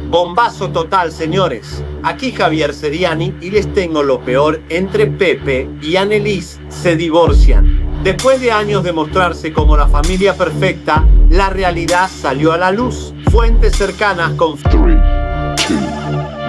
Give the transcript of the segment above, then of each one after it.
Bombazo total, señores. Aquí Javier Seriani y les tengo lo peor. Entre Pepe y Annelise se divorcian. Después de años de mostrarse como la familia perfecta, la realidad salió a la luz. Fuentes cercanas con 3, 2,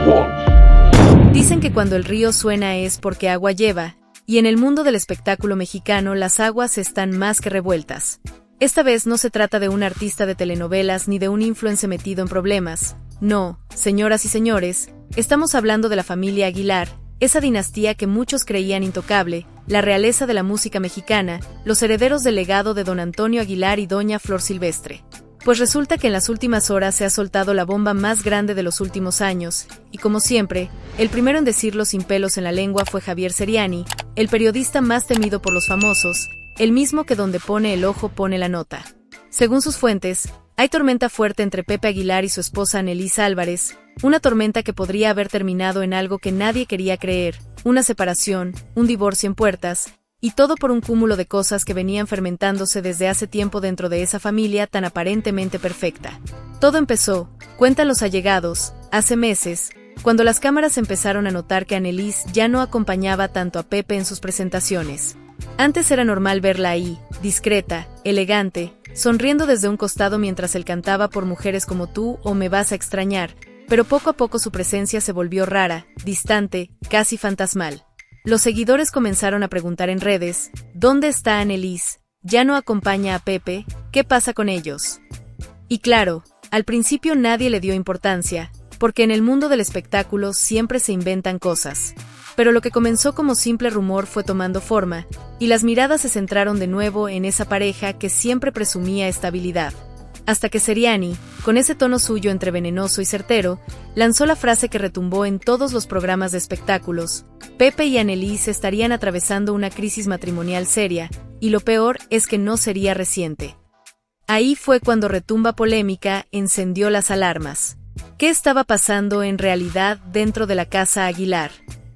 1. Dicen que cuando el río suena es porque agua lleva, y en el mundo del espectáculo mexicano las aguas están más que revueltas. Esta vez no se trata de un artista de telenovelas ni de un influencer metido en problemas. No, señoras y señores, estamos hablando de la familia Aguilar, esa dinastía que muchos creían intocable, la realeza de la música mexicana, los herederos del legado de don Antonio Aguilar y doña Flor Silvestre. Pues resulta que en las últimas horas se ha soltado la bomba más grande de los últimos años, y como siempre, el primero en decirlo sin pelos en la lengua fue Javier Seriani, el periodista más temido por los famosos, el mismo que donde pone el ojo pone la nota. Según sus fuentes, hay tormenta fuerte entre Pepe Aguilar y su esposa Annelise Álvarez, una tormenta que podría haber terminado en algo que nadie quería creer, una separación, un divorcio en puertas, y todo por un cúmulo de cosas que venían fermentándose desde hace tiempo dentro de esa familia tan aparentemente perfecta. Todo empezó, cuentan los allegados, hace meses, cuando las cámaras empezaron a notar que Annelise ya no acompañaba tanto a Pepe en sus presentaciones. Antes era normal verla ahí, discreta, elegante, sonriendo desde un costado mientras él cantaba por Mujeres como tú o Me vas a extrañar, pero poco a poco su presencia se volvió rara, distante, casi fantasmal. Los seguidores comenzaron a preguntar en redes, ¿dónde está Annelise? ¿Ya no acompaña a Pepe? ¿Qué pasa con ellos? Y claro, al principio nadie le dio importancia, porque en el mundo del espectáculo siempre se inventan cosas. Pero lo que comenzó como simple rumor fue tomando forma, y las miradas se centraron de nuevo en esa pareja que siempre presumía estabilidad. Hasta que Seriani, con ese tono suyo entre venenoso y certero, lanzó la frase que retumbó en todos los programas de espectáculos: Pepe y Annelise estarían atravesando una crisis matrimonial seria, y lo peor es que no sería reciente. Ahí fue cuando retumba polémica encendió las alarmas. ¿Qué estaba pasando en realidad dentro de la casa Aguilar?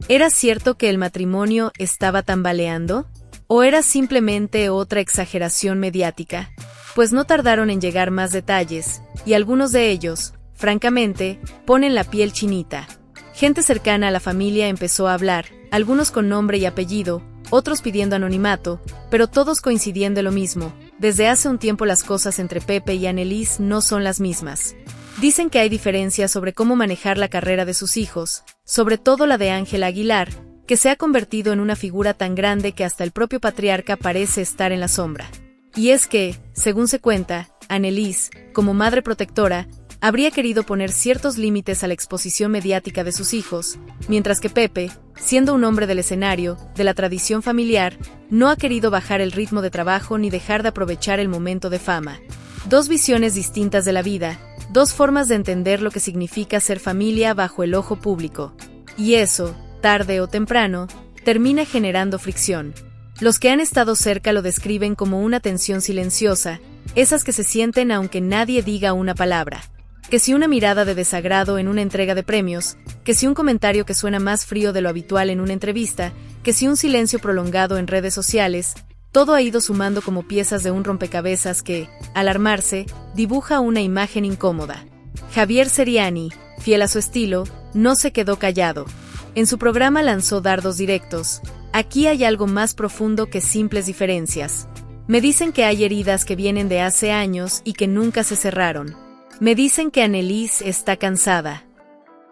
¿Era cierto que el matrimonio estaba tambaleando? ¿O era simplemente otra exageración mediática? Pues no tardaron en llegar más detalles, y algunos de ellos, francamente, ponen la piel chinita. Gente cercana a la familia empezó a hablar, algunos con nombre y apellido, otros pidiendo anonimato, pero todos coincidiendo en lo mismo: desde hace un tiempo las cosas entre Pepe y Annelise no son las mismas. Dicen que hay diferencias sobre cómo manejar la carrera de sus hijos, sobre todo la de Ángela Aguilar, que se ha convertido en una figura tan grande que hasta el propio patriarca parece estar en la sombra. Y es que, según se cuenta, Annelise, como madre protectora, habría querido poner ciertos límites a la exposición mediática de sus hijos, mientras que Pepe, siendo un hombre del escenario, de la tradición familiar, no ha querido bajar el ritmo de trabajo ni dejar de aprovechar el momento de fama. Dos visiones distintas de la vida, dos formas de entender lo que significa ser familia bajo el ojo público. Y eso, tarde o temprano, termina generando fricción. Los que han estado cerca lo describen como una tensión silenciosa, esas que se sienten aunque nadie diga una palabra. Que si una mirada de desagrado en una entrega de premios, que si un comentario que suena más frío de lo habitual en una entrevista, que si un silencio prolongado en redes sociales, todo ha ido sumando como piezas de un rompecabezas que, al armarse, dibuja una imagen incómoda. Javier Seriani, fiel a su estilo, no se quedó callado. En su programa lanzó dardos directos: aquí hay algo más profundo que simples diferencias. Me dicen que hay heridas que vienen de hace años y que nunca se cerraron. Me dicen que Annelise está cansada.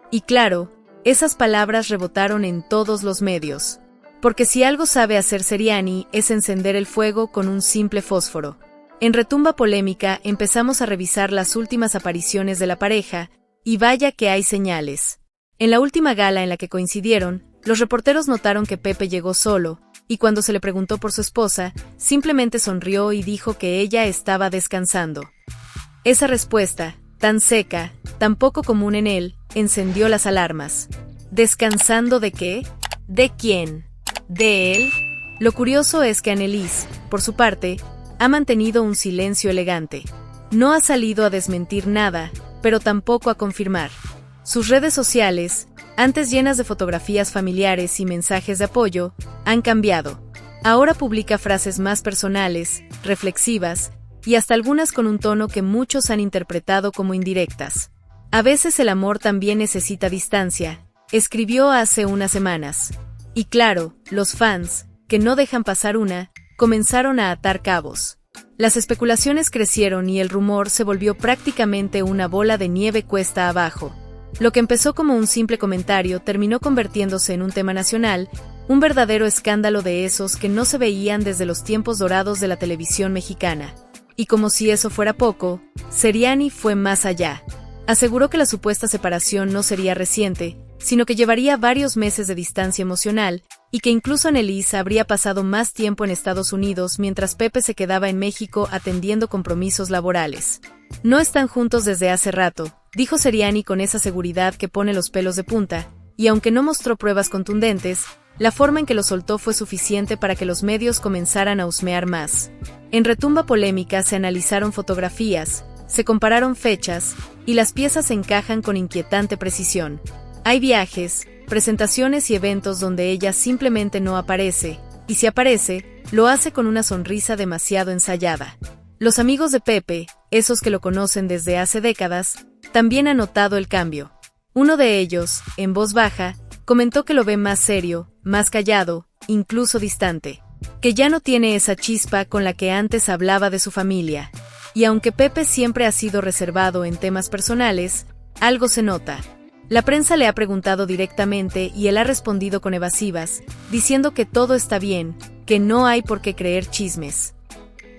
Y claro, esas palabras rebotaron en todos los medios. Porque si algo sabe hacer Seriani es encender el fuego con un simple fósforo. En Retumba Polémica empezamos a revisar las últimas apariciones de la pareja, y vaya que hay señales. En la última gala en la que coincidieron, los reporteros notaron que Pepe llegó solo, y cuando se le preguntó por su esposa, simplemente sonrió y dijo que ella estaba descansando. Esa respuesta, tan seca, tan poco común en él, encendió las alarmas. ¿Descansando de qué? ¿De quién? ¿De él? Lo curioso es que Annelise, por su parte, ha mantenido un silencio elegante. No ha salido a desmentir nada, pero tampoco a confirmar. Sus redes sociales, antes llenas de fotografías familiares y mensajes de apoyo, han cambiado. Ahora publica frases más personales, reflexivas, y hasta algunas con un tono que muchos han interpretado como indirectas. A veces el amor también necesita distancia, escribió hace unas semanas. Y claro, los fans, que no dejan pasar una, comenzaron a atar cabos. Las especulaciones crecieron y el rumor se volvió prácticamente una bola de nieve cuesta abajo. Lo que empezó como un simple comentario terminó convirtiéndose en un tema nacional, un verdadero escándalo de esos que no se veían desde los tiempos dorados de la televisión mexicana. Y como si eso fuera poco, Seriani fue más allá. Aseguró que la supuesta separación no sería reciente, sino que llevaría varios meses de distancia emocional, y que incluso Anneliese habría pasado más tiempo en Estados Unidos mientras Pepe se quedaba en México atendiendo compromisos laborales. No están juntos desde hace rato, dijo Seriani con esa seguridad que pone los pelos de punta, y aunque no mostró pruebas contundentes, la forma en que lo soltó fue suficiente para que los medios comenzaran a husmear más. En Retumba Polémica se analizaron fotografías, se compararon fechas, y las piezas encajan con inquietante precisión. Hay viajes, presentaciones y eventos donde ella simplemente no aparece, y si aparece, lo hace con una sonrisa demasiado ensayada. Los amigos de Pepe, esos que lo conocen desde hace décadas, también han notado el cambio. Uno de ellos, en voz baja, comentó que lo ve más serio, más callado, incluso distante. Que ya no tiene esa chispa con la que antes hablaba de su familia. Y aunque Pepe siempre ha sido reservado en temas personales, algo se nota. La prensa le ha preguntado directamente y él ha respondido con evasivas, diciendo que todo está bien, que no hay por qué creer chismes.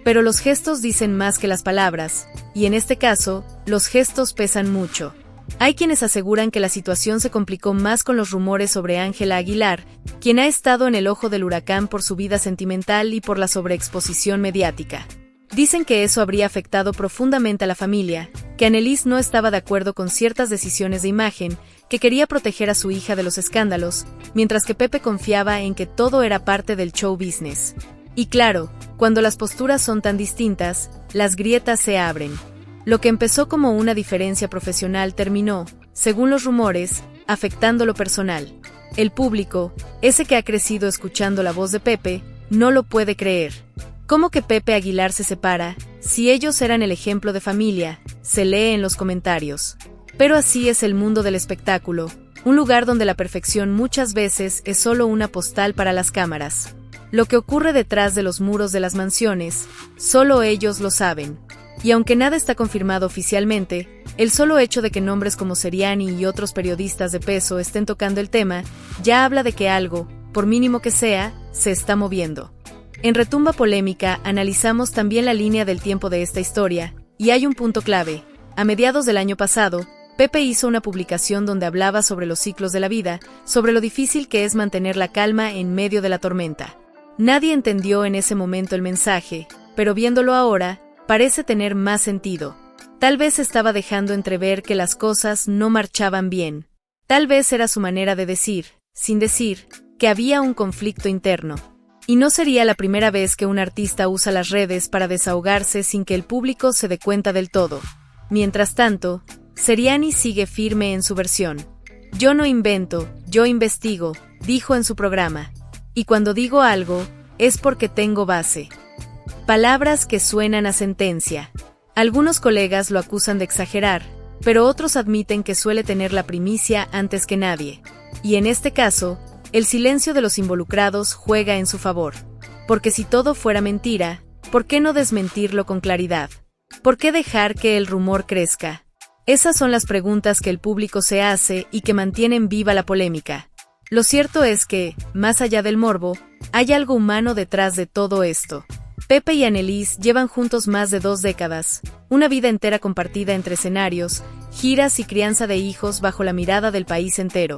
Pero los gestos dicen más que las palabras, y en este caso, los gestos pesan mucho. Hay quienes aseguran que la situación se complicó más con los rumores sobre Ángela Aguilar, quien ha estado en el ojo del huracán por su vida sentimental y por la sobreexposición mediática. Dicen que eso habría afectado profundamente a la familia, que Anneliese no estaba de acuerdo con ciertas decisiones de imagen, que quería proteger a su hija de los escándalos, mientras que Pepe confiaba en que todo era parte del show business. Y claro, cuando las posturas son tan distintas, las grietas se abren. Lo que empezó como una diferencia profesional terminó, según los rumores, afectando lo personal. El público, ese que ha crecido escuchando la voz de Pepe, no lo puede creer. ¿Cómo que Pepe Aguilar se separa? Si ellos eran el ejemplo de familia, se lee en los comentarios. Pero así es el mundo del espectáculo, un lugar donde la perfección muchas veces es solo una postal para las cámaras. Lo que ocurre detrás de los muros de las mansiones, solo ellos lo saben. Y aunque nada está confirmado oficialmente, el solo hecho de que nombres como Seriani y otros periodistas de peso estén tocando el tema, ya habla de que algo, por mínimo que sea, se está moviendo. En Retumba Polémica analizamos también la línea del tiempo de esta historia, y hay un punto clave. A mediados del año pasado, Pepe hizo una publicación donde hablaba sobre los ciclos de la vida, sobre lo difícil que es mantener la calma en medio de la tormenta. Nadie entendió en ese momento el mensaje, pero viéndolo ahora, parece tener más sentido. Tal vez estaba dejando entrever que las cosas no marchaban bien. Tal vez era su manera de decir, sin decir, que había un conflicto interno. Y no sería la primera vez que un artista usa las redes para desahogarse sin que el público se dé cuenta del todo. Mientras tanto, Seriani sigue firme en su versión. Yo no invento, yo investigo, dijo en su programa. Y cuando digo algo, es porque tengo base. Palabras que suenan a sentencia. Algunos colegas lo acusan de exagerar, pero otros admiten que suele tener la primicia antes que nadie. Y en este caso, el silencio de los involucrados juega en su favor. Porque si todo fuera mentira, ¿por qué no desmentirlo con claridad? ¿Por qué dejar que el rumor crezca? Esas son las preguntas que el público se hace y que mantienen viva la polémica. Lo cierto es que, más allá del morbo, hay algo humano detrás de todo esto. Pepe y Anneliese llevan juntos más de 2 décadas, una vida entera compartida entre escenarios, giras y crianza de hijos bajo la mirada del país entero.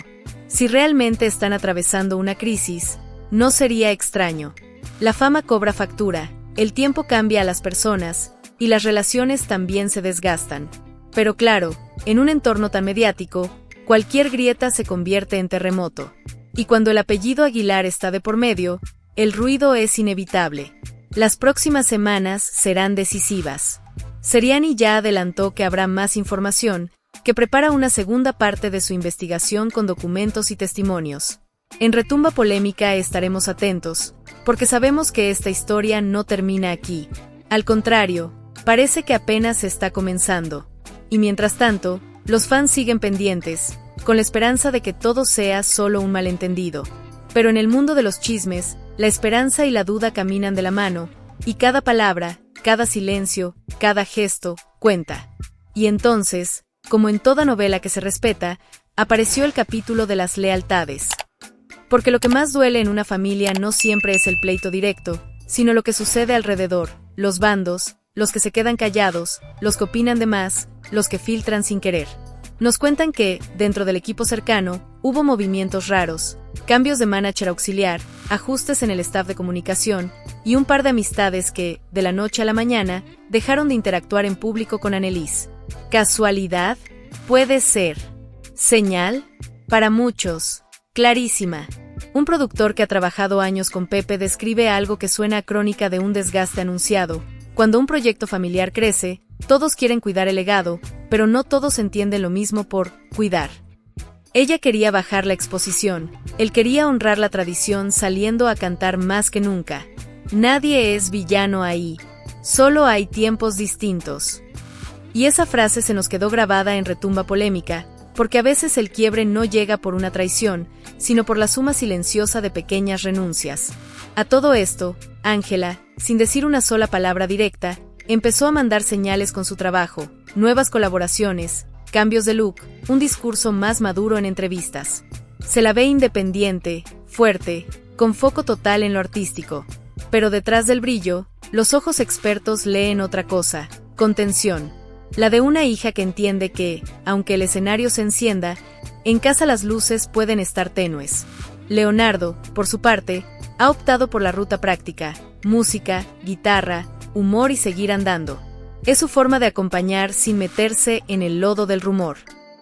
Si realmente están atravesando una crisis, no sería extraño. La fama cobra factura, el tiempo cambia a las personas, y las relaciones también se desgastan. Pero claro, en un entorno tan mediático, cualquier grieta se convierte en terremoto. Y cuando el apellido Aguilar está de por medio, el ruido es inevitable. Las próximas semanas serán decisivas. Seriani ya adelantó que habrá más información, que prepara una segunda parte de su investigación con documentos y testimonios. En Retumba Polémica estaremos atentos, porque sabemos que esta historia no termina aquí. Al contrario, parece que apenas está comenzando. Y mientras tanto, Los fans siguen pendientes, con la esperanza de que todo sea solo un malentendido. Pero en el mundo de los chismes, la esperanza y la duda caminan de la mano, y cada palabra, cada silencio, cada gesto, cuenta. Y entonces, como en toda novela que se respeta, apareció el capítulo de las lealtades. Porque lo que más duele en una familia no siempre es el pleito directo, sino lo que sucede alrededor, los bandos, los que se quedan callados, los que opinan de más, los que filtran sin querer. Nos cuentan que, dentro del equipo cercano, hubo movimientos raros, cambios de manager auxiliar, ajustes en el staff de comunicación, y un par de amistades que, de la noche a la mañana, dejaron de interactuar en público con Anneliese. ¿Casualidad? Puede ser. ¿Señal? Para muchos. Clarísima. Un productor que ha trabajado años con Pepe describe algo que suena a crónica de un desgaste anunciado. Cuando un proyecto familiar crece, todos quieren cuidar el legado, pero no todos entienden lo mismo por cuidar. Ella quería bajar la exposición, él quería honrar la tradición saliendo a cantar más que nunca. Nadie es villano ahí, solo hay tiempos distintos. Y esa frase se nos quedó grabada en Retumba Polémica, porque a veces el quiebre no llega por una traición, sino por la suma silenciosa de pequeñas renuncias. A todo esto, Ángela, sin decir una sola palabra directa, empezó a mandar señales con su trabajo, nuevas colaboraciones, cambios de look, un discurso más maduro en entrevistas. Se la ve independiente, fuerte, con foco total en lo artístico. Pero detrás del brillo, los ojos expertos leen otra cosa, contención. La de una hija que entiende que, aunque el escenario se encienda, en casa las luces pueden estar tenues. Leonardo, por su parte, ha optado por la ruta práctica, música, guitarra, humor y seguir andando. Es su forma de acompañar sin meterse en el lodo del rumor.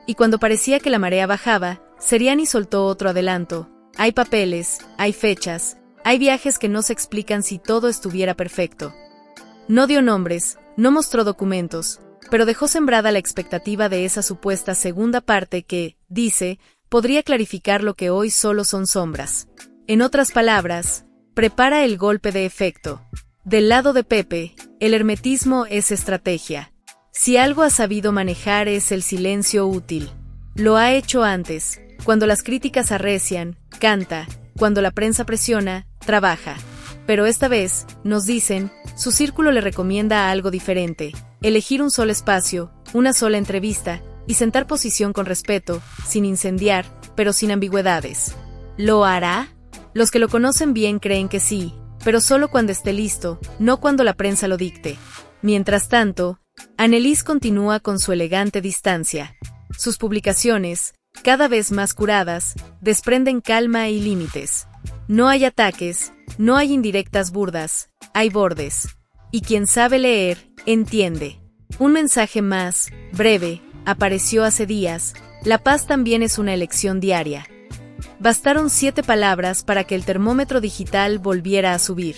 Y cuando parecía que la marea bajaba, Seriani soltó otro adelanto. Hay papeles, hay fechas, hay viajes que no se explican si todo estuviera perfecto. No dio nombres, no mostró documentos, pero dejó sembrada la expectativa de esa supuesta segunda parte que, dice, podría clarificar lo que hoy solo son sombras. En otras palabras, prepara el golpe de efecto. Del lado de Pepe, el hermetismo es estrategia. Si algo ha sabido manejar es el silencio útil. Lo ha hecho antes, cuando las críticas arrecian, canta, cuando la prensa presiona, trabaja. Pero esta vez, nos dicen, su círculo le recomienda algo diferente, elegir un solo espacio, una sola entrevista, y sentar posición con respeto, sin incendiar, pero sin ambigüedades. ¿Lo hará? Los que lo conocen bien creen que sí, pero solo cuando esté listo, no cuando la prensa lo dicte. Mientras tanto, Anneliese continúa con su elegante distancia. Sus publicaciones, cada vez más curadas, desprenden calma y límites. No hay ataques, no hay indirectas burdas, hay bordes. Y quien sabe leer, entiende. Un mensaje más, breve, apareció hace días: la paz también es una elección diaria. Bastaron 7 palabras para que el termómetro digital volviera a subir.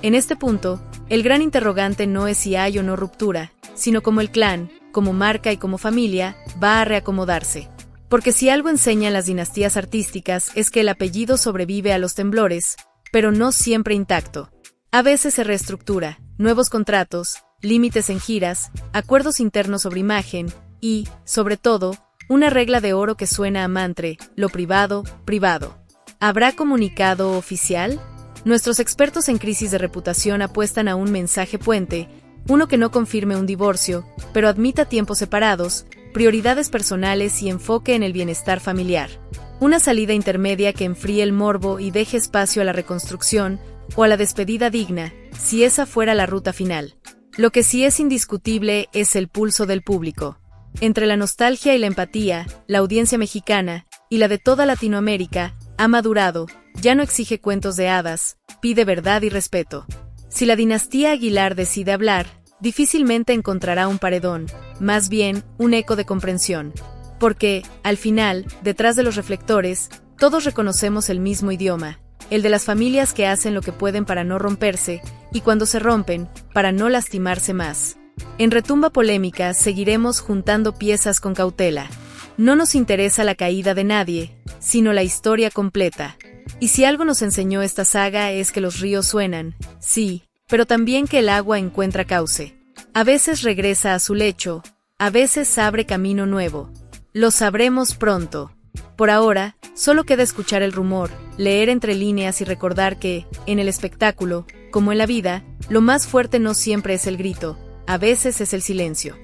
En este punto, el gran interrogante no es si hay o no ruptura, sino cómo el clan, como marca y como familia, va a reacomodarse. Porque si algo enseñan las dinastías artísticas es que el apellido sobrevive a los temblores, pero no siempre intacto. A veces se reestructura, nuevos contratos, límites en giras, acuerdos internos sobre imagen y, sobre todo, una regla de oro que suena a mantra: lo privado, privado. ¿Habrá comunicado oficial? Nuestros expertos en crisis de reputación apuestan a un mensaje puente, uno que no confirme un divorcio, pero admita tiempos separados, prioridades personales y enfoque en el bienestar familiar. Una salida intermedia que enfríe el morbo y deje espacio a la reconstrucción o a la despedida digna, si esa fuera la ruta final. Lo que sí es indiscutible es el pulso del público. Entre la nostalgia y la empatía, la audiencia mexicana, y la de toda Latinoamérica, ha madurado, ya no exige cuentos de hadas, pide verdad y respeto. Si la dinastía Aguilar decide hablar, difícilmente encontrará un paredón, más bien, un eco de comprensión. Porque, al final, detrás de los reflectores, todos reconocemos el mismo idioma, el de las familias que hacen lo que pueden para no romperse, y cuando se rompen, para no lastimarse más. En Retumba Polémica seguiremos juntando piezas con cautela. No nos interesa la caída de nadie, sino la historia completa. Y si algo nos enseñó esta saga es que los ríos suenan, sí, pero también que el agua encuentra cauce. A veces regresa a su lecho, a veces abre camino nuevo. Lo sabremos pronto. Por ahora, solo queda escuchar el rumor, leer entre líneas y recordar que, en el espectáculo, como en la vida, lo más fuerte no siempre es el grito, a veces es el silencio.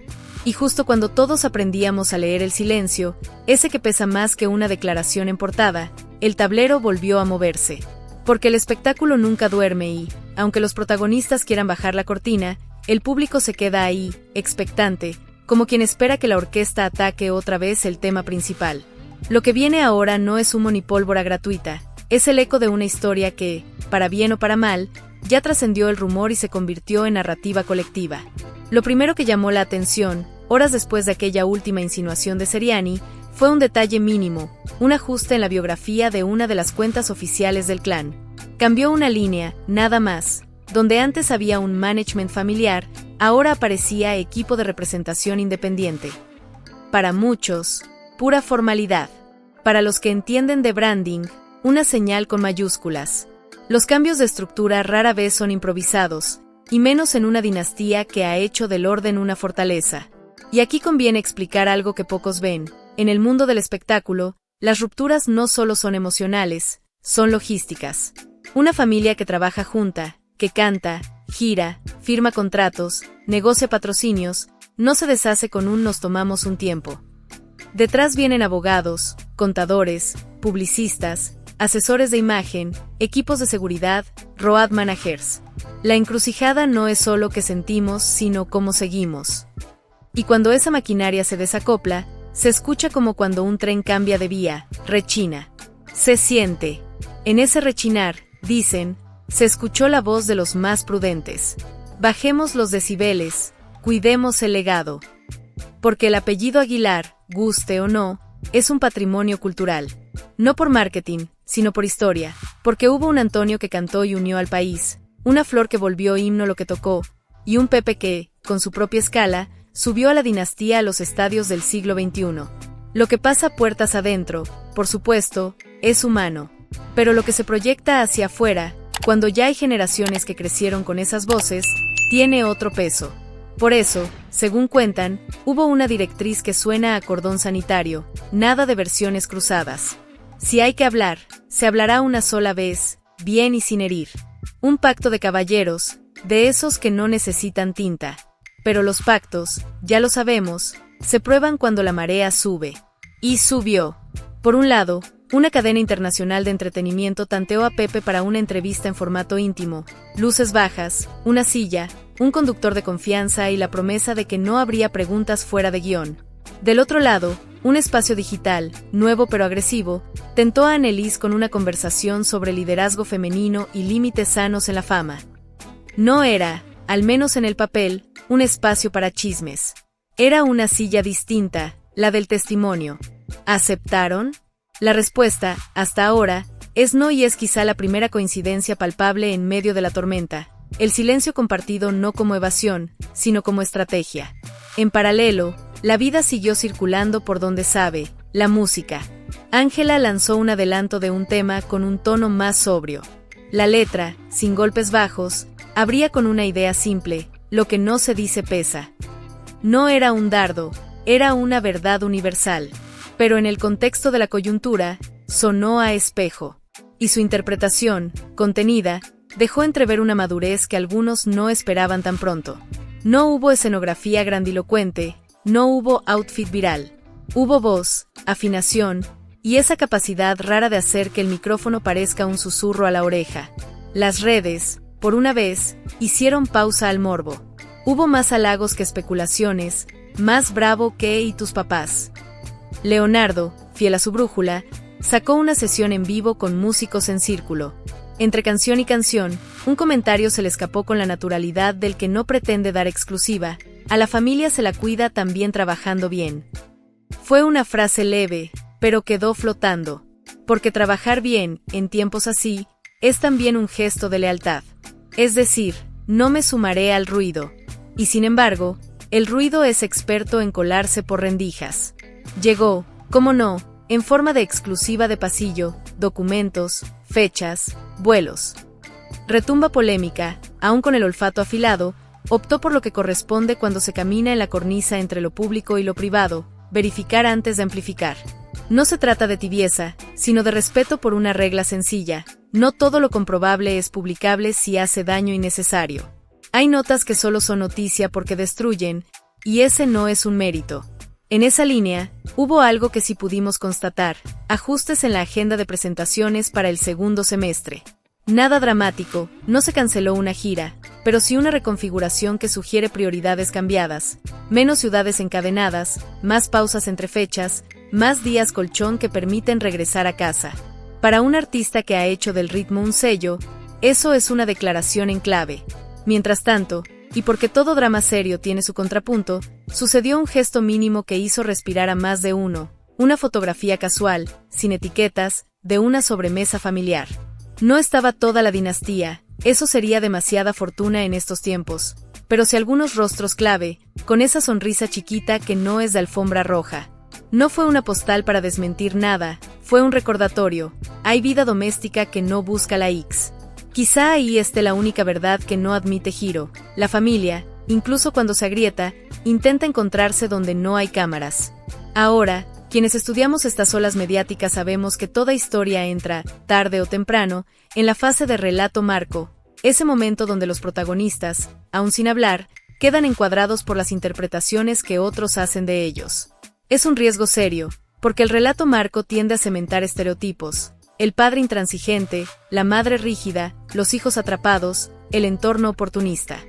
Y justo cuando todos aprendíamos a leer el silencio, ese que pesa más que una declaración en portada, el tablero volvió a moverse. Porque el espectáculo nunca duerme y, aunque los protagonistas quieran bajar la cortina, el público se queda ahí, expectante, como quien espera que la orquesta ataque otra vez el tema principal. Lo que viene ahora no es humo ni pólvora gratuita, es el eco de una historia que, para bien o para mal, ya trascendió el rumor y se convirtió en narrativa colectiva. Lo primero que llamó la atención, horas después de aquella última insinuación de Seriani, fue un detalle mínimo, un ajuste en la biografía de una de las cuentas oficiales del clan. Cambió una línea, nada más. Donde antes había un management familiar, ahora aparecía equipo de representación independiente. Para muchos, pura formalidad. Para los que entienden de branding, una señal con mayúsculas. Los cambios de estructura rara vez son improvisados, y menos en una dinastía que ha hecho del orden una fortaleza. Y aquí conviene explicar algo que pocos ven. En el mundo del espectáculo, las rupturas no solo son emocionales, son logísticas. Una familia que trabaja junta, que canta, gira, firma contratos, negocia patrocinios, no se deshace con un nos tomamos un tiempo. Detrás vienen abogados, contadores, publicistas, asesores de imagen, equipos de seguridad, road managers. La encrucijada no es solo que sentimos, sino cómo seguimos. Y cuando esa maquinaria se desacopla, se escucha como cuando un tren cambia de vía, rechina. Se siente. En ese rechinar, dicen, se escuchó la voz de los más prudentes. Bajemos los decibeles, cuidemos el legado. Porque el apellido Aguilar, guste o no, es un patrimonio cultural. No por marketing, sino por historia, porque hubo un Antonio que cantó y unió al país, una Flor que volvió himno lo que tocó, y un Pepe que, con su propia escala, subió a la dinastía a los estadios del siglo XXI. Lo que pasa puertas adentro, por supuesto, es humano. Pero lo que se proyecta hacia afuera, cuando ya hay generaciones que crecieron con esas voces, tiene otro peso. Por eso, según cuentan, hubo una directriz que suena a cordón sanitario, nada de versiones cruzadas. Si hay que hablar, se hablará una sola vez, bien y sin herir. Un pacto de caballeros, de esos que no necesitan tinta. Pero los pactos, ya lo sabemos, se prueban cuando la marea sube. Y subió. Por un lado, una cadena internacional de entretenimiento tanteó a Pepe para una entrevista en formato íntimo, luces bajas, una silla, un conductor de confianza y la promesa de que no habría preguntas fuera de guión. Del otro lado, un espacio digital, nuevo pero agresivo, tentó a Annelies con una conversación sobre liderazgo femenino y límites sanos en la fama. No era, al menos en el papel, un espacio para chismes. Era una silla distinta, la del testimonio. ¿Aceptaron? La respuesta, hasta ahora, es no y es quizá la primera coincidencia palpable en medio de la tormenta. El silencio compartido no como evasión, sino como estrategia. En paralelo, la vida siguió circulando por donde sabe, la música. Ángela lanzó un adelanto de un tema con un tono más sobrio. La letra, sin golpes bajos, abría con una idea simple: lo que no se dice pesa. No era un dardo, era una verdad universal. Pero en el contexto de la coyuntura, sonó a espejo. Y su interpretación, contenida, dejó entrever una madurez que algunos no esperaban tan pronto. No hubo escenografía grandilocuente, no hubo outfit viral. Hubo voz, afinación, y esa capacidad rara de hacer que el micrófono parezca un susurro a la oreja. Las redes, por una vez, hicieron pausa al morbo. Hubo más halagos que especulaciones, más bravo que ¿y tus papás? Leonardo, fiel a su brújula, sacó una sesión en vivo con músicos en círculo. Entre canción y canción, un comentario se le escapó con la naturalidad del que no pretende dar exclusiva: a la familia se la cuida también trabajando bien. Fue una frase leve, pero quedó flotando. Porque trabajar bien, en tiempos así, es también un gesto de lealtad. Es decir, no me sumaré al ruido. Y sin embargo, el ruido es experto en colarse por rendijas. Llegó, cómo no, en forma de exclusiva de pasillo, documentos, fechas, vuelos. Retumba polémica, aún con el olfato afilado, optó por lo que corresponde cuando se camina en la cornisa entre lo público y lo privado, verificar antes de amplificar. No se trata de tibieza, sino de respeto por una regla sencilla: no todo lo comprobable es publicable si hace daño innecesario. Hay notas que solo son noticia porque destruyen, y ese no es un mérito. En esa línea, hubo algo que sí pudimos constatar: ajustes en la agenda de presentaciones para el segundo semestre. Nada dramático, no se canceló una gira, pero sí una reconfiguración que sugiere prioridades cambiadas, menos ciudades encadenadas, más pausas entre fechas, más días colchón que permiten regresar a casa. Para un artista que ha hecho del ritmo un sello, eso es una declaración en clave. Mientras tanto, y porque todo drama serio tiene su contrapunto, sucedió un gesto mínimo que hizo respirar a más de uno: una fotografía casual, sin etiquetas, de una sobremesa familiar. No estaba toda la dinastía, eso sería demasiada fortuna en estos tiempos, pero sí algunos rostros clave, con esa sonrisa chiquita que no es de alfombra roja. No fue una postal para desmentir nada, fue un recordatorio: hay vida doméstica que no busca la X. Quizá ahí esté la única verdad que no admite giro: la familia, incluso cuando se agrieta, intenta encontrarse donde no hay cámaras. Ahora, quienes estudiamos estas olas mediáticas sabemos que toda historia entra, tarde o temprano, en la fase de relato marco, ese momento donde los protagonistas, aun sin hablar, quedan encuadrados por las interpretaciones que otros hacen de ellos. Es un riesgo serio, porque el relato marco tiende a cementar estereotipos: el padre intransigente, la madre rígida, los hijos atrapados, el entorno oportunista.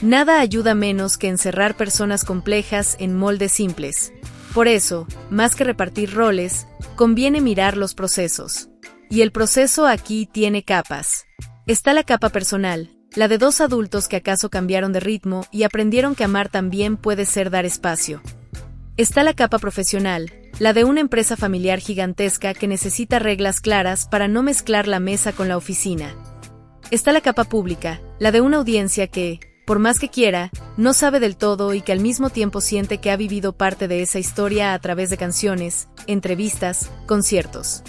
Nada ayuda menos que encerrar personas complejas en moldes simples. Por eso, más que repartir roles, conviene mirar los procesos. Y el proceso aquí tiene capas. Está la capa personal, la de dos adultos que acaso cambiaron de ritmo y aprendieron que amar también puede ser dar espacio. Está la capa profesional, la de una empresa familiar gigantesca que necesita reglas claras para no mezclar la mesa con la oficina. Está la capa pública, la de una audiencia que, por más que quiera, no sabe del todo y que al mismo tiempo siente que ha vivido parte de esa historia a través de canciones, entrevistas, conciertos.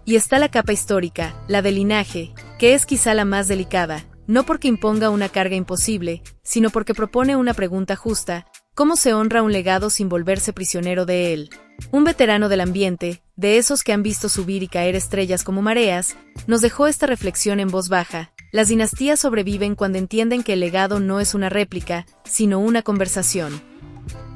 Y está la capa histórica, la del linaje, que es quizá la más delicada, no porque imponga una carga imposible, sino porque propone una pregunta justa: ¿cómo se honra un legado sin volverse prisionero de él? Un veterano del ambiente, de esos que han visto subir y caer estrellas como mareas, nos dejó esta reflexión en voz baja: las dinastías sobreviven cuando entienden que el legado no es una réplica, sino una conversación.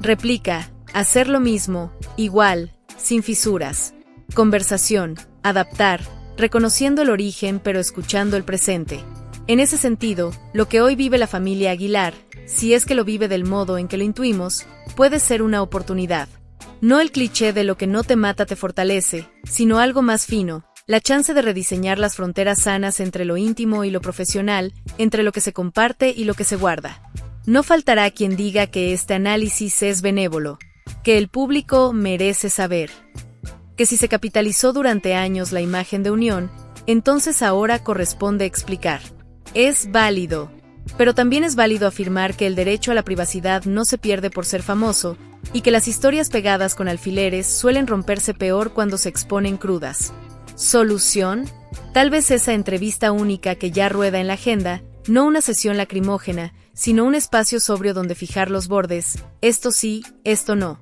Réplica: hacer lo mismo, igual, sin fisuras. Conversación: adaptar, reconociendo el origen pero escuchando el presente. En ese sentido, lo que hoy vive la familia Aguilar, si es que lo vive del modo en que lo intuimos, puede ser una oportunidad. No el cliché de lo que no te mata te fortalece, sino algo más fino: la chance de rediseñar las fronteras sanas entre lo íntimo y lo profesional, entre lo que se comparte y lo que se guarda. No faltará quien diga que este análisis es benévolo, que el público merece saber, que si se capitalizó durante años la imagen de unión, entonces ahora corresponde explicar. Es válido, pero también es válido afirmar que el derecho a la privacidad no se pierde por ser famoso, y que las historias pegadas con alfileres suelen romperse peor cuando se exponen crudas. ¿Solución? Tal vez esa entrevista única que ya rueda en la agenda, no una sesión lacrimógena, sino un espacio sobrio donde fijar los bordes: esto sí, esto no.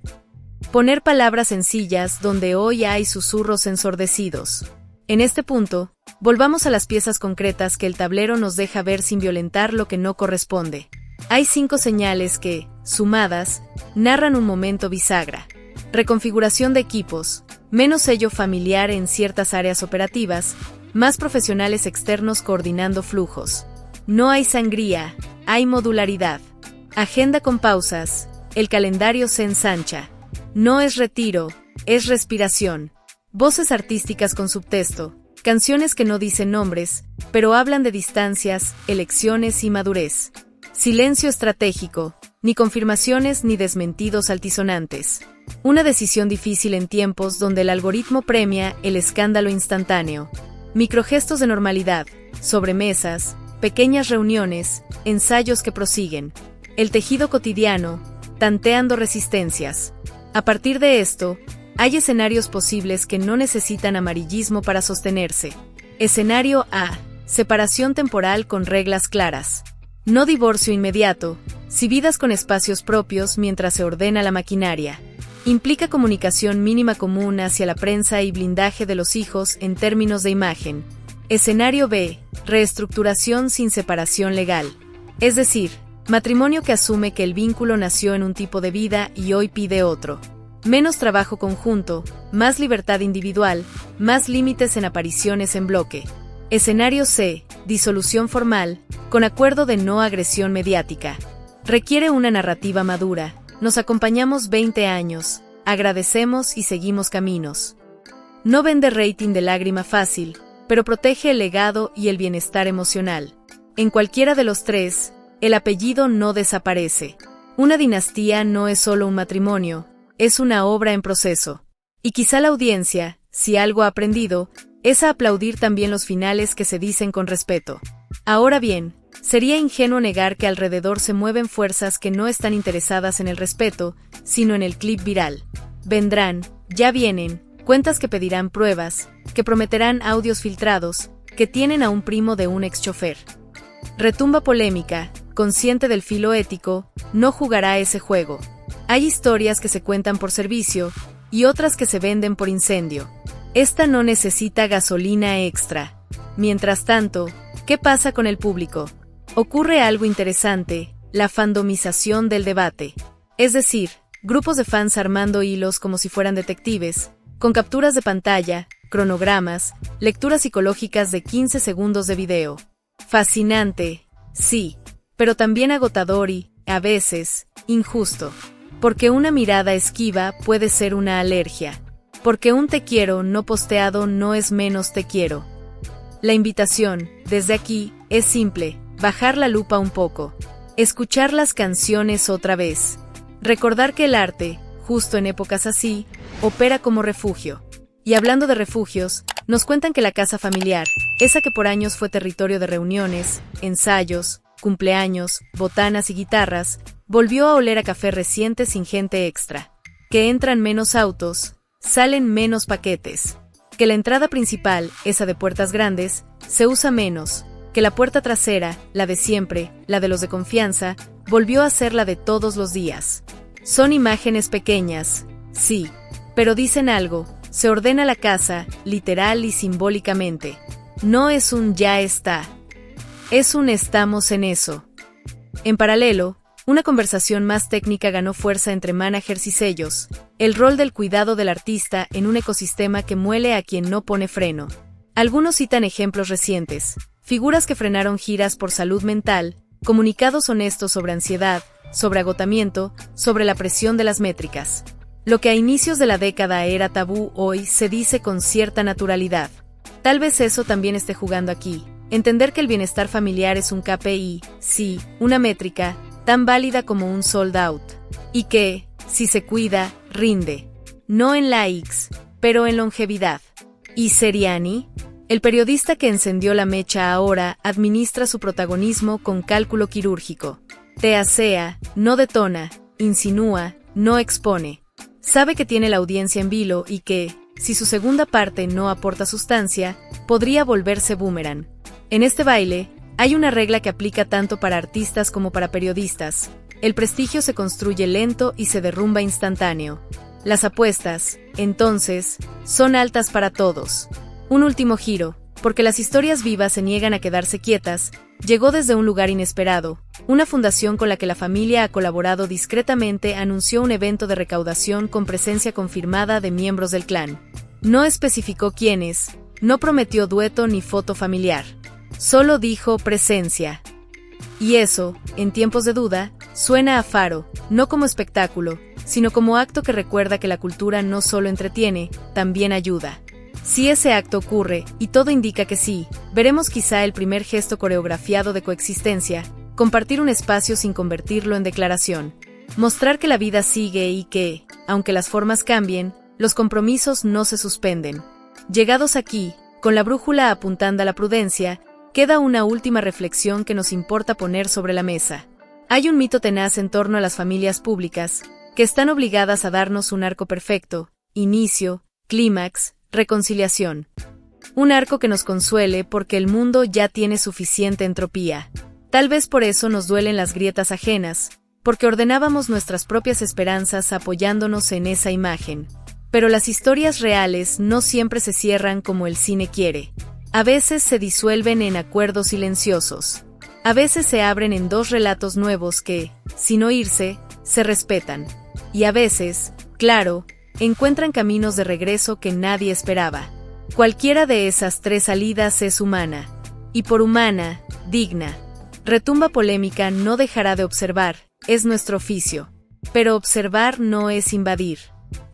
Poner palabras sencillas donde hoy hay susurros ensordecidos. En este punto, volvamos a las piezas concretas que el tablero nos deja ver sin violentar lo que no corresponde. Hay 5 señales que, sumadas, narran un momento bisagra. Reconfiguración de equipos, menos sello familiar en ciertas áreas operativas, más profesionales externos coordinando flujos. No hay sangría, hay modularidad. Agenda con pausas, el calendario se ensancha. No es retiro, es respiración. Voces artísticas con subtexto, canciones que no dicen nombres, pero hablan de distancias, elecciones y madurez. Silencio estratégico, ni confirmaciones ni desmentidos altisonantes. Una decisión difícil en tiempos donde el algoritmo premia el escándalo instantáneo. Microgestos de normalidad, sobremesas, pequeñas reuniones, ensayos que prosiguen. El tejido cotidiano, tanteando resistencias. A partir de esto, hay escenarios posibles que no necesitan amarillismo para sostenerse. Escenario A: separación temporal con reglas claras. No divorcio inmediato, si vidas con espacios propios mientras se ordena la maquinaria. Implica comunicación mínima común hacia la prensa y blindaje de los hijos en términos de imagen. Escenario B. Reestructuración sin separación legal. Es decir, matrimonio que asume que el vínculo nació en un tipo de vida y hoy pide otro. Menos trabajo conjunto, más libertad individual, más límites en apariciones en bloque. Escenario C. Disolución formal, con acuerdo de no agresión mediática. Requiere una narrativa madura. Nos acompañamos 20 años, agradecemos y seguimos caminos. No vende rating de lágrima fácil, pero protege el legado y el bienestar emocional. En cualquiera de los tres, el apellido no desaparece. Una dinastía no es solo un matrimonio, es una obra en proceso. Y quizá la audiencia, si algo ha aprendido, es a aplaudir también los finales que se dicen con respeto. Ahora bien, sería ingenuo negar que alrededor se mueven fuerzas que no están interesadas en el respeto, sino en el clip viral. Vendrán, ya vienen, cuentas que pedirán pruebas, que prometerán audios filtrados, que tienen a un primo de un ex chofer. Retumba polémica, consciente del filo ético, no jugará ese juego. Hay historias que se cuentan por servicio, y otras que se venden por incendio. Esta no necesita gasolina extra. Mientras tanto, ¿qué pasa con el público? Ocurre algo interesante, la fandomización del debate. Es decir, grupos de fans armando hilos como si fueran detectives, con capturas de pantalla, cronogramas, lecturas psicológicas de 15 segundos de video. Fascinante, sí, pero también agotador y, a veces, injusto. Porque una mirada esquiva puede ser una alergia. Porque un te quiero no posteado no es menos te quiero. La invitación, desde aquí, es simple, bajar la lupa un poco. Escuchar las canciones otra vez. Recordar que el arte, justo en épocas así, opera como refugio. Y hablando de refugios, nos cuentan que la casa familiar, esa que por años fue territorio de reuniones, ensayos, cumpleaños, botanas y guitarras, volvió a oler a café reciente sin gente extra. Que entran menos autos, salen menos paquetes. Que la entrada principal, esa de puertas grandes, se usa menos. Que la puerta trasera, la de siempre, la de los de confianza, volvió a ser la de todos los días. Son imágenes pequeñas, sí, pero dicen algo. Se ordena la casa, literal y simbólicamente. No es un ya está. Es un estamos en eso. En paralelo, una conversación más técnica ganó fuerza entre managers y sellos, el rol del cuidado del artista en un ecosistema que muele a quien no pone freno. Algunos citan ejemplos recientes, figuras que frenaron giras por salud mental, comunicados honestos sobre ansiedad, sobre agotamiento, sobre la presión de las métricas. Lo que a inicios de la década era tabú hoy se dice con cierta naturalidad. Tal vez eso también esté jugando aquí. Entender que el bienestar familiar es un KPI, sí, una métrica, tan válida como un sold out. Y que, si se cuida, rinde. No en likes, pero en longevidad. ¿Y Seriani? El periodista que encendió la mecha ahora administra su protagonismo con cálculo quirúrgico. Te asea, no detona, insinúa, no expone. Sabe que tiene la audiencia en vilo y que, si su segunda parte no aporta sustancia, podría volverse boomerang. En este baile, hay una regla que aplica tanto para artistas como para periodistas. El prestigio se construye lento y se derrumba instantáneo. Las apuestas, entonces, son altas para todos. Un último giro, porque las historias vivas se niegan a quedarse quietas, llegó desde un lugar inesperado. Una fundación con la que la familia ha colaborado discretamente anunció un evento de recaudación con presencia confirmada de miembros del clan. No especificó quiénes, no prometió dueto ni foto familiar. Solo dijo presencia. Y eso, en tiempos de duda, suena a faro, no como espectáculo, sino como acto que recuerda que la cultura no solo entretiene, también ayuda. Si ese acto ocurre, y todo indica que sí, veremos quizá el primer gesto coreografiado de coexistencia, compartir un espacio sin convertirlo en declaración. Mostrar que la vida sigue y que, aunque las formas cambien, los compromisos no se suspenden. Llegados aquí, con la brújula apuntando a la prudencia, queda una última reflexión que nos importa poner sobre la mesa. Hay un mito tenaz en torno a las familias públicas, que están obligadas a darnos un arco perfecto, inicio, clímax, reconciliación. Un arco que nos consuele porque el mundo ya tiene suficiente entropía. Tal vez por eso nos duelen las grietas ajenas, porque ordenábamos nuestras propias esperanzas apoyándonos en esa imagen. Pero las historias reales no siempre se cierran como el cine quiere. A veces se disuelven en acuerdos silenciosos. A veces se abren en dos relatos nuevos que, sin oírse, se respetan. Y a veces, claro, encuentran caminos de regreso que nadie esperaba. Cualquiera de esas tres salidas es humana. Y por humana, digna. Retumba polémica no dejará de observar, es nuestro oficio. Pero observar no es invadir.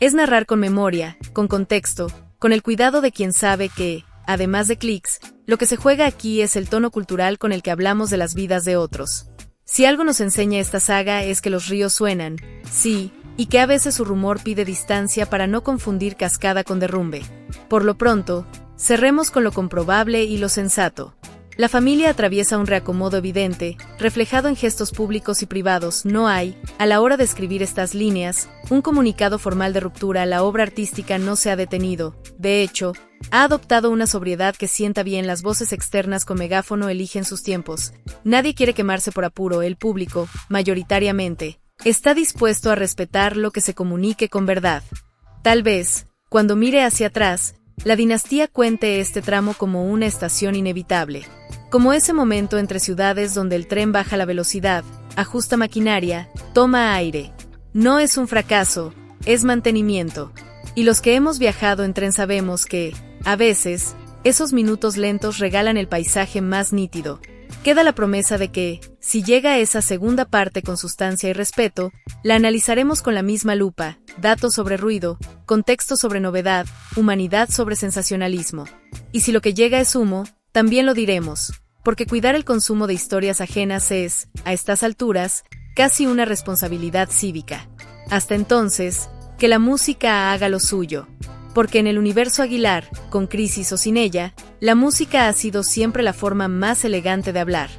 Es narrar con memoria, con contexto, con el cuidado de quien sabe que, además de clics, lo que se juega aquí es el tono cultural con el que hablamos de las vidas de otros. Si algo nos enseña esta saga es que los ríos suenan, sí, y que a veces su rumor pide distancia para no confundir cascada con derrumbe. Por lo pronto, cerremos con lo comprobable y lo sensato. La familia atraviesa un reacomodo evidente, reflejado en gestos públicos y privados. No hay, a la hora de escribir estas líneas, un comunicado formal de ruptura. La obra artística no se ha detenido. De hecho, ha adoptado una sobriedad que sienta bien. Las voces externas con megáfono eligen sus tiempos. Nadie quiere quemarse por apuro. El público, mayoritariamente, está dispuesto a respetar lo que se comunique con verdad. Tal vez, cuando mire hacia atrás, la dinastía cuente este tramo como una estación inevitable. Como ese momento entre ciudades donde el tren baja la velocidad, ajusta maquinaria, toma aire. No es un fracaso, es mantenimiento. Y los que hemos viajado en tren sabemos que, a veces, esos minutos lentos regalan el paisaje más nítido. Queda la promesa de que, si llega esa segunda parte con sustancia y respeto, la analizaremos con la misma lupa, datos sobre ruido, contexto sobre novedad, humanidad sobre sensacionalismo. Y si lo que llega es humo, también lo diremos, porque cuidar el consumo de historias ajenas es, a estas alturas, casi una responsabilidad cívica. Hasta entonces, que la música haga lo suyo. Porque en el universo Aguilar, con crisis o sin ella, la música ha sido siempre la forma más elegante de hablar.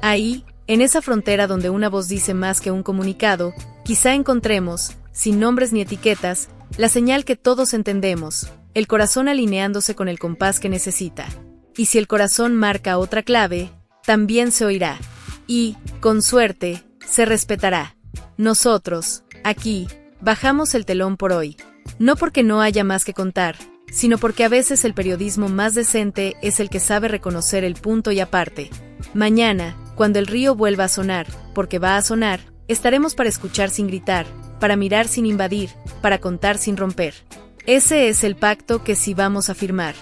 Ahí, en esa frontera donde una voz dice más que un comunicado, quizá encontremos, sin nombres ni etiquetas, la señal que todos entendemos, el corazón alineándose con el compás que necesita. Y si el corazón marca otra clave, también se oirá. Y, con suerte, se respetará. Nosotros, aquí, bajamos el telón por hoy. No porque no haya más que contar, sino porque a veces el periodismo más decente es el que sabe reconocer el punto y aparte. Mañana, cuando el río vuelva a sonar, porque va a sonar, estaremos para escuchar sin gritar, para mirar sin invadir, para contar sin romper. Ese es el pacto que sí vamos a firmar.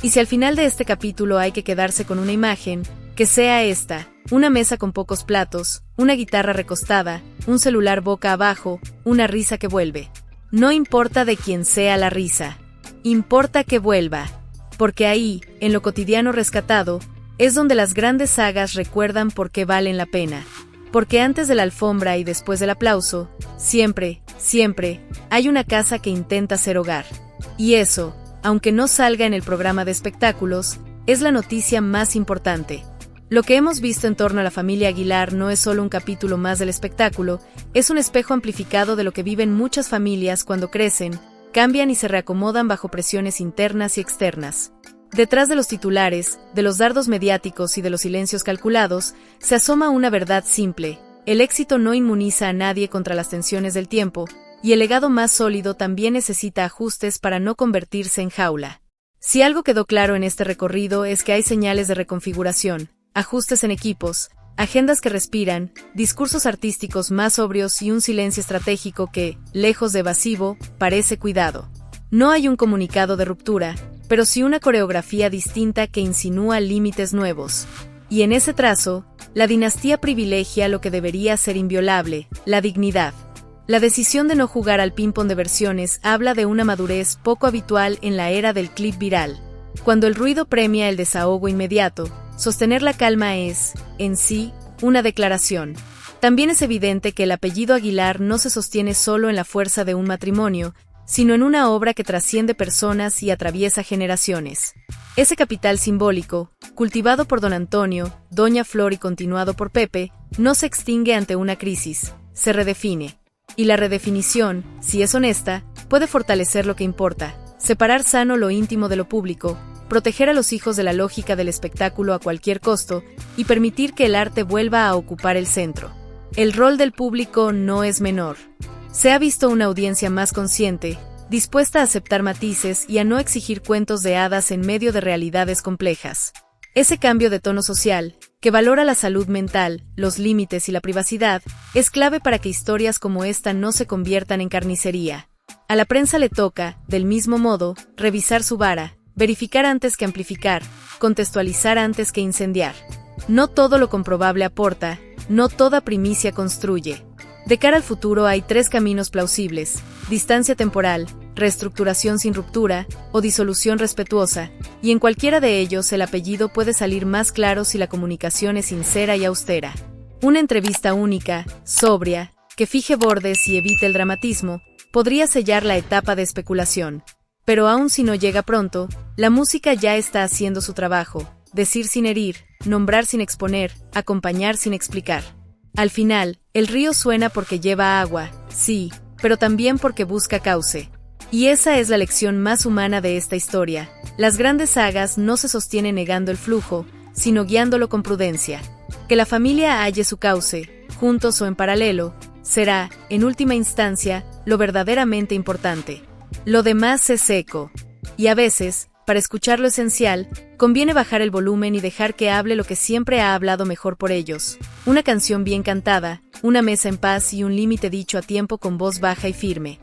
Y si al final de este capítulo hay que quedarse con una imagen, que sea esta, una mesa con pocos platos, una guitarra recostada, un celular boca abajo, una risa que vuelve. No importa de quién sea la risa, importa que vuelva, porque ahí, en lo cotidiano rescatado, es donde las grandes sagas recuerdan por qué valen la pena. Porque antes de la alfombra y después del aplauso, siempre, siempre, hay una casa que intenta ser hogar. Y eso, aunque no salga en el programa de espectáculos, es la noticia más importante. Lo que hemos visto en torno a la familia Aguilar no es solo un capítulo más del espectáculo, es un espejo amplificado de lo que viven muchas familias cuando crecen, cambian y se reacomodan bajo presiones internas y externas. Detrás de los titulares, de los dardos mediáticos y de los silencios calculados, se asoma una verdad simple: el éxito no inmuniza a nadie contra las tensiones del tiempo, y el legado más sólido también necesita ajustes para no convertirse en jaula. Si algo quedó claro en este recorrido es que hay señales de reconfiguración, ajustes en equipos, agendas que respiran, discursos artísticos más sobrios y un silencio estratégico que, lejos de evasivo, parece cuidado. No hay un comunicado de ruptura, pero sí una coreografía distinta que insinúa límites nuevos. Y en ese trazo, la dinastía privilegia lo que debería ser inviolable, la dignidad. La decisión de no jugar al ping-pong de versiones habla de una madurez poco habitual en la era del clip viral. Cuando el ruido premia el desahogo inmediato, sostener la calma es, en sí, una declaración. También es evidente que el apellido Aguilar no se sostiene solo en la fuerza de un matrimonio, sino en una obra que trasciende personas y atraviesa generaciones. Ese capital simbólico, cultivado por don Antonio, doña Flor y continuado por Pepe, no se extingue ante una crisis, se redefine. Y la redefinición, si es honesta, puede fortalecer lo que importa, separar sano lo íntimo de lo público, proteger a los hijos de la lógica del espectáculo a cualquier costo, y permitir que el arte vuelva a ocupar el centro. El rol del público no es menor. Se ha visto una audiencia más consciente, dispuesta a aceptar matices y a no exigir cuentos de hadas en medio de realidades complejas. Ese cambio de tono social, que valora la salud mental, los límites y la privacidad, es clave para que historias como esta no se conviertan en carnicería. A la prensa le toca, del mismo modo, revisar su vara, verificar antes que amplificar, contextualizar antes que incendiar. No todo lo comprobable aporta, no toda primicia construye. De cara al futuro hay 3 caminos plausibles: distancia temporal, reestructuración sin ruptura o disolución respetuosa, y en cualquiera de ellos el apellido puede salir más claro si la comunicación es sincera y austera. Una entrevista única, sobria, que fije bordes y evite el dramatismo, podría sellar la etapa de especulación. Pero aun si no llega pronto, la música ya está haciendo su trabajo: decir sin herir, nombrar sin exponer, acompañar sin explicar. Al final, el río suena porque lleva agua, sí, pero también porque busca cauce. Y esa es la lección más humana de esta historia. Las grandes sagas no se sostienen negando el flujo, sino guiándolo con prudencia. Que la familia halle su cauce, juntos o en paralelo, será, en última instancia, lo verdaderamente importante. Lo demás es eco. Y a veces, para escuchar lo esencial, conviene bajar el volumen y dejar que hable lo que siempre ha hablado mejor por ellos. Una canción bien cantada, una mesa en paz y un límite dicho a tiempo con voz baja y firme.